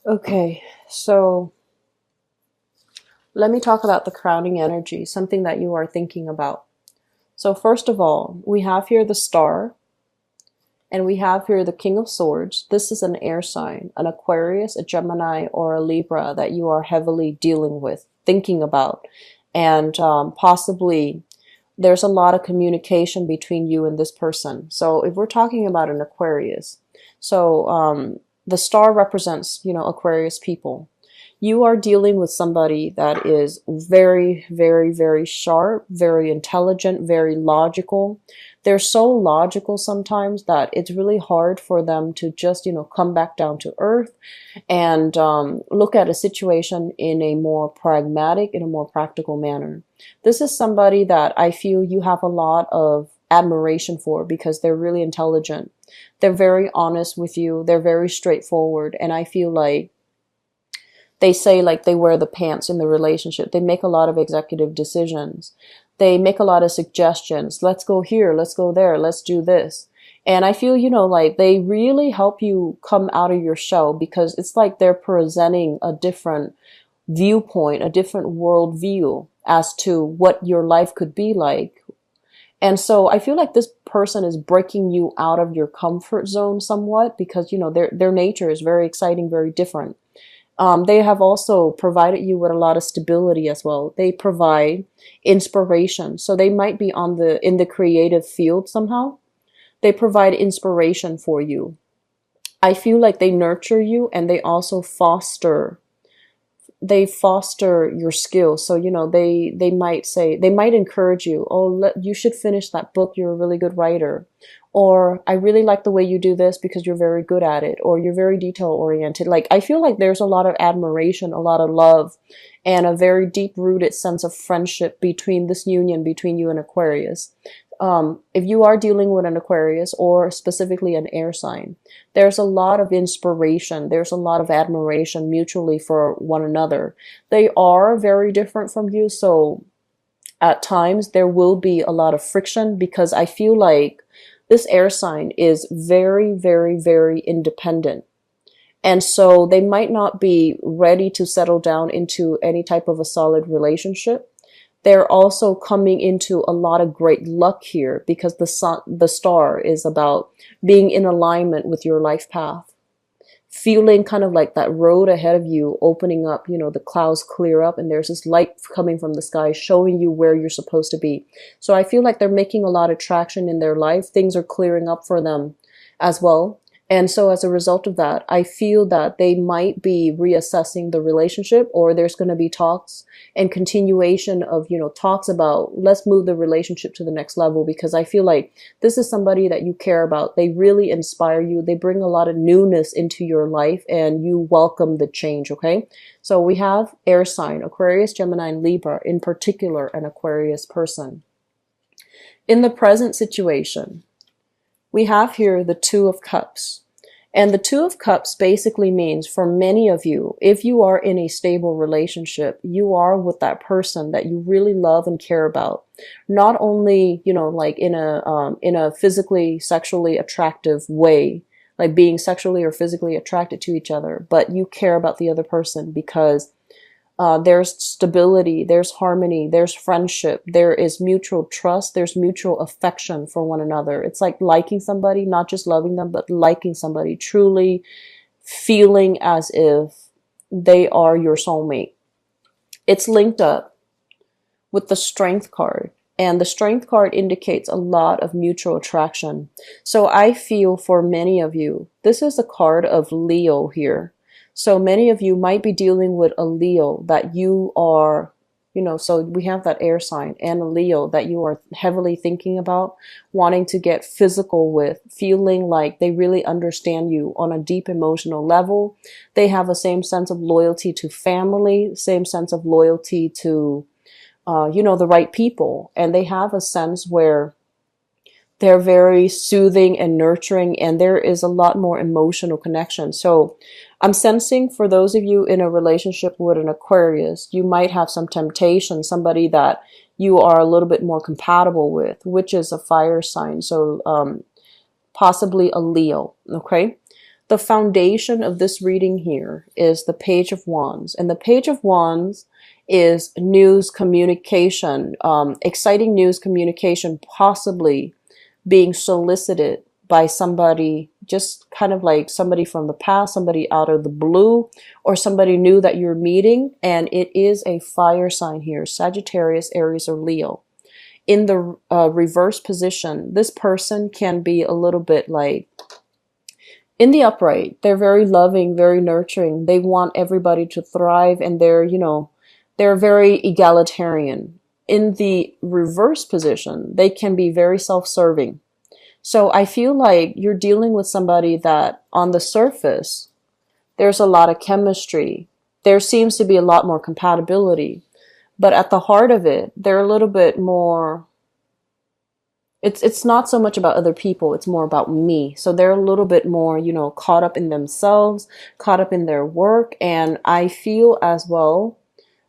Okay, so let me talk about the crowning energy, something that you are thinking about. So first of all, we have here the star, and we have here the King of Swords. This is an air sign, an Aquarius, a Gemini, or a Libra that you are heavily dealing with, thinking about, and possibly there's a lot of communication between you and this person. So if we're talking about an Aquarius, so the star represents, Aquarius people. You are dealing with somebody that is very, very, very sharp, very intelligent, very logical. They're so logical sometimes that it's really hard for them to just, come back down to earth and look at a situation in a more pragmatic, in a more practical manner. This is somebody that I feel you have a lot of admiration for because they're really intelligent. They're very honest with you. They're very straightforward. And I feel like they say like they wear the pants in the relationship. They make a lot of executive decisions. They make a lot of suggestions. Let's go here. Let's go there. Let's do this. And I feel, like they really help you come out of your shell because it's like they're presenting a different viewpoint, a different worldview as to what your life could be like. And so I feel like this person is breaking you out of your comfort zone somewhat because, their nature is very exciting, very different. They have also provided you with a lot of stability as well. They provide inspiration. So they might be in the creative field somehow. They provide inspiration for you. I feel like they nurture you and they also foster your skills. So, they might say, they might encourage you, oh, you should finish that book. You're a really good writer. Or I really like the way you do this because you're very good at it. Or you're very detail oriented. Like, I feel like there's a lot of admiration, a lot of love, and a very deep rooted sense of friendship between this union between you and Aquarius. If you are dealing with an Aquarius or specifically an air sign, there's a lot of inspiration. There's a lot of admiration mutually for one another. They are very different from you. So at times there will be a lot of friction because I feel like this air sign is very, very, very independent. And so they might not be ready to settle down into any type of a solid relationship. They're also coming into a lot of great luck here because the star is about being in alignment with your life path, feeling kind of like that road ahead of you opening up, the clouds clear up and there's this light coming from the sky showing you where you're supposed to be. So I feel like they're making a lot of traction in their life. Things are clearing up for them as well. And so as a result of that, I feel that they might be reassessing the relationship, or there's going to be talks and continuation of, talks about let's move the relationship to the next level, because I feel like this is somebody that you care about. They really inspire you. They bring a lot of newness into your life and you welcome the change. Okay. So we have air sign, Aquarius, Gemini, and Libra, in particular, an Aquarius person. In the present situation, we have here the Two of Cups. And the Two of Cups basically means for many of you, if you are in a stable relationship, you are with that person that you really love and care about. Not only, like in a physically, sexually attractive way, like being sexually or physically attracted to each other, but you care about the other person because there's stability, there's harmony, there's friendship, there is mutual trust, there's mutual affection for one another. It's like liking somebody, not just loving them, but liking somebody, truly feeling as if they are your soulmate. It's linked up with the Strength card. And the Strength card indicates a lot of mutual attraction. So I feel for many of you, this is a card of Leo here. So many of you might be dealing with a Leo that you are, so we have that air sign and a Leo that you are heavily thinking about, wanting to get physical with, feeling like they really understand you on a deep emotional level. They have a same sense of loyalty to family, same sense of loyalty to, the right people. And they have a sense where they're very soothing and nurturing, and there is a lot more emotional connection. So I'm sensing for those of you in a relationship with an Aquarius, you might have some temptation, somebody that you are a little bit more compatible with, which is a fire sign. So possibly a Leo, okay? The foundation of this reading here is the Page of Wands. And the Page of Wands is news communication, exciting news communication, possibly being solicited by somebody, just kind of like somebody from the past, somebody out of the blue, or somebody new that you're meeting. And it is a fire sign here, Sagittarius, Aries, or Leo. In the reverse position, this person can be a little bit like, in the upright, they're very loving, very nurturing. They want everybody to thrive, and they're, you know, they're very egalitarian. In the reverse position, they can be very self-serving. So I feel like you're dealing with somebody that on the surface, there's a lot of chemistry. There seems to be a lot more compatibility. But at the heart of it, they're a little bit more, it's not so much about other people, it's more about me. So they're a little bit more, you know, caught up in themselves, caught up in their work. And I feel as well,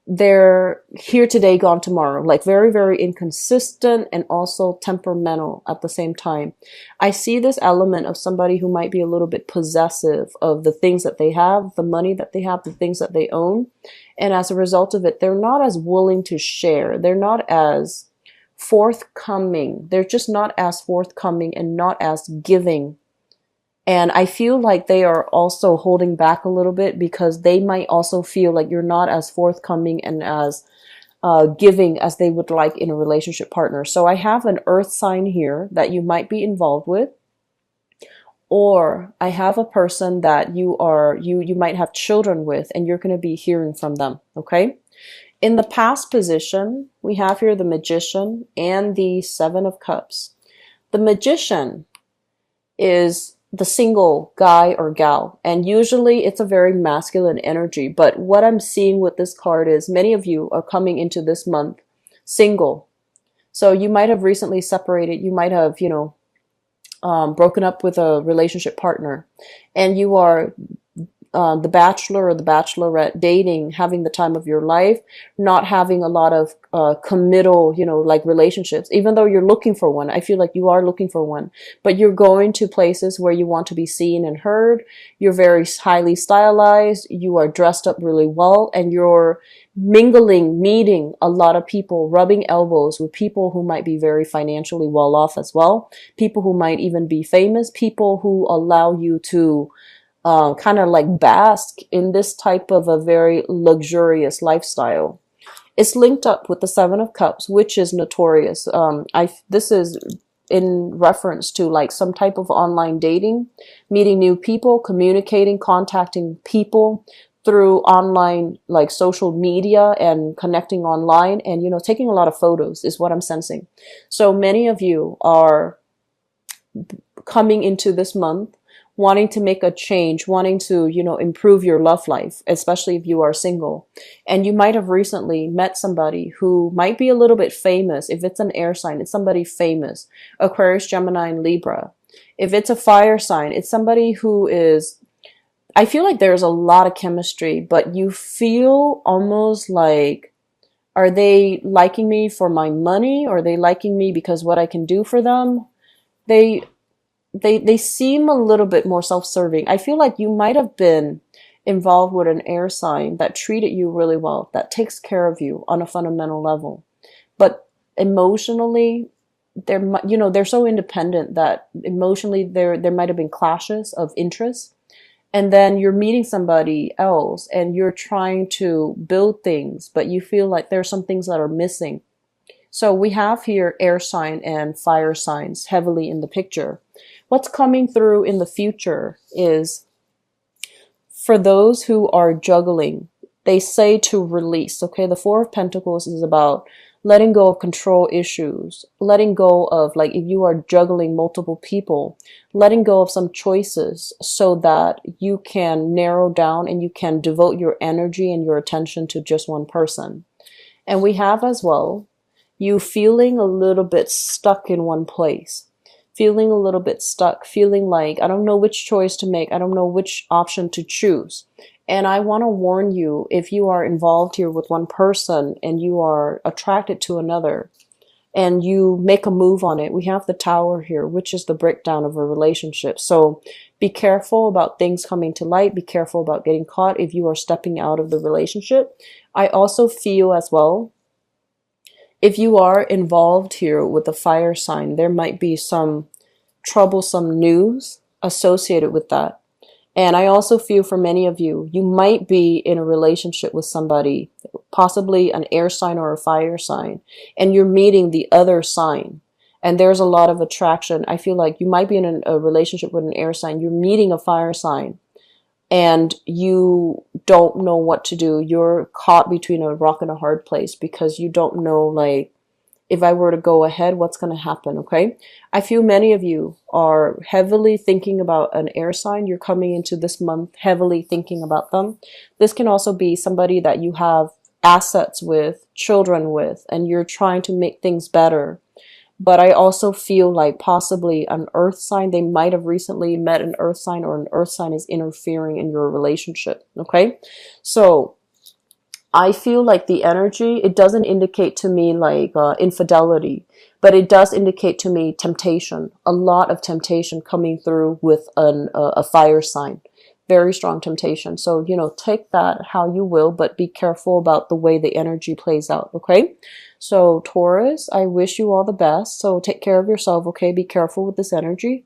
they're here today, gone tomorrow, like very, very inconsistent and also temperamental at the same time. I see this element of somebody who might be a little bit possessive of the things that they have, the money that they have, the things that they own. And as a result of it, they're not as willing to share. They're not as forthcoming. They're just not as forthcoming and not as giving. And I feel like they are also holding back a little bit because they might also feel like you're not as forthcoming and as giving as they would like in a relationship partner. So I have an earth sign here that you might be involved with, or I have a person that you might have children with, and you're going to be hearing from them. Okay. In the past position, we have here the Magician and the Seven of Cups. The Magician is the single guy or gal, and usually it's a very masculine energy. But what I'm seeing with this card is many of you are coming into this month single. So you might have recently separated, you might have, you know, broken up with a relationship partner, and you are the bachelor or the bachelorette, dating, having the time of your life, not having a lot of committal, you know, like relationships. Even though you're looking for one, I feel like you are looking for one, but you're going to places where you want to be seen and heard. You're very highly stylized. You are dressed up really well, and you're mingling, meeting a lot of people, rubbing elbows with people who might be very financially well off as well, people who might even be famous, people who allow you to kind of like bask in this type of a very luxurious lifestyle. It's linked up with the Seven of Cups, which is notorious. This is in reference to like some type of online dating, meeting new people, communicating, contacting people through online, like social media, and connecting online, and, you know, taking a lot of photos is what I'm sensing. So many of you are coming into this month wanting to make a change, wanting to, you know, improve your love life, especially if you are single. And you might have recently met somebody who might be a little bit famous. If it's an air sign, it's somebody famous. Aquarius, Gemini, and Libra. If it's a fire sign, it's somebody who is, I feel like there's a lot of chemistry, but you feel almost like, are they liking me for my money? Or are they liking me because what I can do for them? They seem a little bit more self-serving. I feel like you might have been involved with an air sign that treated you really well, that takes care of you on a fundamental level. But emotionally, they're so independent that emotionally there might have been clashes of interest. And then you're meeting somebody else and you're trying to build things, but you feel like there are some things that are missing. So we have here air sign and fire signs heavily in the picture. What's coming through in the future is, for those who are juggling, they say to release. Okay, the Four of Pentacles is about letting go of control issues, letting go of, like, if you are juggling multiple people, letting go of some choices so that you can narrow down and you can devote your energy and your attention to just one person. And we have as well, you feeling a little bit stuck in one place. Feeling a little bit stuck, feeling like, I don't know which choice to make. I don't know which option to choose. And I want to warn you, if you are involved here with one person and you are attracted to another and you make a move on it, we have the Tower here, which is the breakdown of a relationship. So Be careful about things coming to light. Be careful about getting caught if you are stepping out of the relationship. I also feel as well, if you are involved here with the fire sign, there might be some troublesome news associated with that. And I also feel for many of you, you might be in a relationship with somebody, possibly an air sign or a fire sign, and you're meeting the other sign. And there's a lot of attraction. I feel like you might be in a relationship with an air sign, you're meeting a fire sign, and you don't know what to do. You're caught between a rock and a hard place because you don't know, like, if I were to go ahead, what's going to happen, okay? I feel many of you are heavily thinking about an air sign. You're coming into this month heavily thinking about them. This can also be somebody that you have assets with, children with, and you're trying to make things better. But I also feel like possibly an earth sign, they might have recently met an earth sign, or an earth sign is interfering in your relationship, okay? So I feel like the energy, it doesn't indicate to me like infidelity, but it does indicate to me temptation, a lot of temptation coming through with a fire sign. Very strong temptation. So, take that how you will, but be careful about the way the energy plays out, okay? So, Taurus, I wish you all the best. So, take care of yourself, okay? Be careful with this energy.